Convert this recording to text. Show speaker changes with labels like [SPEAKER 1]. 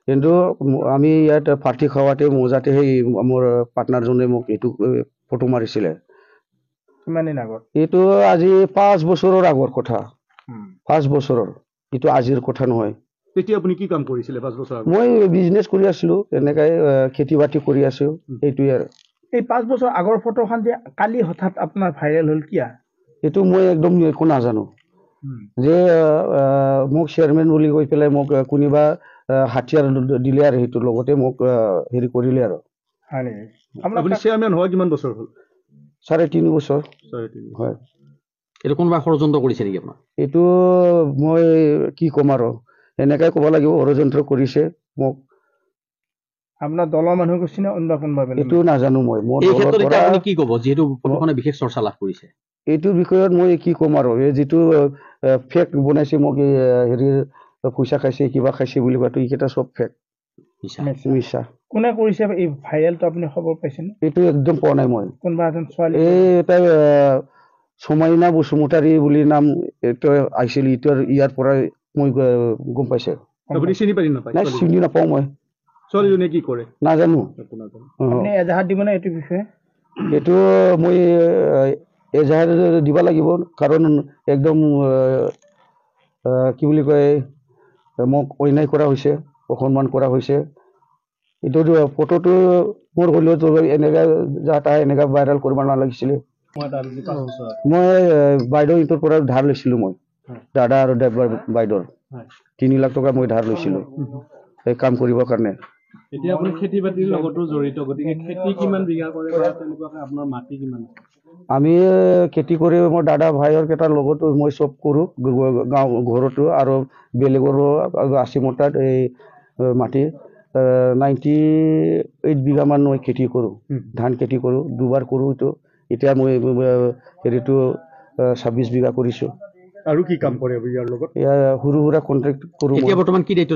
[SPEAKER 1] কিন্তু আমি ইয়াত পাৰ্টি খাওয়াতে মজাতে সেই মোৰ পাৰ্টনাৰজনে মোক এইটো ফটো মাৰিছিলে।
[SPEAKER 2] কিমান দিন আগত?
[SPEAKER 1] এইটো আজি 5 বছৰৰ আগৰ কথা। 5 বছৰৰ, এইটো আজিৰ কথা নহয়।
[SPEAKER 2] তেতিয়া আপুনি কি কাম কৰিছিলে 5 বছৰ আগত?
[SPEAKER 1] মই বিজনেছ কৰি আছিলো, এনেকৈ খেতি বাতি কৰি আছো, এইটোৱে আৰু।
[SPEAKER 2] এই 5 বছৰ আগৰ ফটোখন যে কালি হঠাৎ আপোনাৰ ভাইৰেল হ'ল কিয়?
[SPEAKER 1] এইটো মই একদম একো নাজানো। যে মোক চেয়াৰমেন বুলি কৈ পেলাই মোক কোনোবা হাতিয়াৰ দিলে আৰু সেইটোৰ লগতে মোক হেৰি কৰিলে আৰু।
[SPEAKER 2] হয় নেকি? আপুনি চেয়াৰমেন হোৱা কিমান বছৰ হ'ল?
[SPEAKER 1] 3.5 বছৰ। হয়।
[SPEAKER 3] এইটো কোনোবা ষড়যন্ত্ৰ কৰিছে নেকি আপোনাক?
[SPEAKER 1] এইটো মই কি ক'ম আৰু, এনেকৈ ক'ব লাগিব, ষড়যন্ত্ৰ কৰিছে মোক।
[SPEAKER 2] আপোনাৰ দলৰ মানুহ কৈছে নে অন্য কোনোবা বেলেগ?
[SPEAKER 1] এইটো নাজানো মই।
[SPEAKER 3] এই ক্ষেত্ৰত এতিয়া আপুনি কি ক'ব, যিহেতু ফটোখনে বিশেষ চৰ্চা লাভ কৰিছে?
[SPEAKER 1] এইটোৰ বিষয়ত মই কি ক'ম আৰু, এই যিটো ফেক বনাইছে মোক, হেৰি পইচা খাইছে কিবা খাইছে বুলি কোৱাটো, এইকেইটা চব ফেক, মিছা।
[SPEAKER 2] কোনে কৰিছে এই ভাইৰেলটো আপুনি খবৰ পাইছেনে?
[SPEAKER 1] এইটো একদম পোৱা নাই মই।
[SPEAKER 2] কোনোবা এজন ছোৱালী
[SPEAKER 1] এটা সমাইনা বসুমতাৰী বুলি নাম এইটো আহিছিল, ইয়াৰ পৰা মই গম পাইছে।
[SPEAKER 2] আপুনি চিনি পাই নাপায়?
[SPEAKER 1] নাই, চিনি নাপাওঁ মই।
[SPEAKER 2] ছোৱালীজনীয়ে কি কৰে
[SPEAKER 1] নাজানো।
[SPEAKER 2] আপুনি এজাহাৰ দিব না এইটো বিষয়ে?
[SPEAKER 1] এইটো মই এজাহাৰ দিব লাগিব, কাৰণ একদম কি বুলি কয়, মোক অন্যায় কৰা হৈছে, অসন্মান কৰা হৈছে। এইটো ফটোটো মোৰ হ'লেও এনেকৈ যা তা এনেকৈ ভাইৰেল কৰিব নালাগিছিলে। মই বাইদেউ ইটোৰ পৰা ধাৰ লৈছিলোঁ, মই দাদা আৰু বাইদেউৰ 3 লাখ টকা মই ধাৰ লৈছিলোঁ এই কাম কৰিবৰ কাৰণে।
[SPEAKER 2] এতিয়া আপুনি খেতি বাতিৰ লগতো জড়িত, গতিকে খেতি কিমান বিঘা কৰে বা তেনেকুৱাকৈ আপোনাৰ মাটি কিমান?
[SPEAKER 1] আমি খেতি কৰি মোৰ দাদা ভাইৰ কেইটাৰ লগতো মই চব কৰোঁ, গাঁও ঘৰতো আৰু বেলেগৰো আছে মোৰ তাত এই মাটি। 98 বিঘামান মই খেতি কৰোঁ, ধান খেতি কৰোঁ, 2বাৰ কৰোঁ। এতিয়া মই হেৰিটো 26 বিঘা কৰিছোঁ।
[SPEAKER 2] আৰু কি কাম কৰে ইয়াৰ লগত?
[SPEAKER 1] সৰু সুৰা কণ্ট্ৰেক্ট কৰোঁ।
[SPEAKER 3] এতিয়া বৰ্তমান কি দায়িত্ব?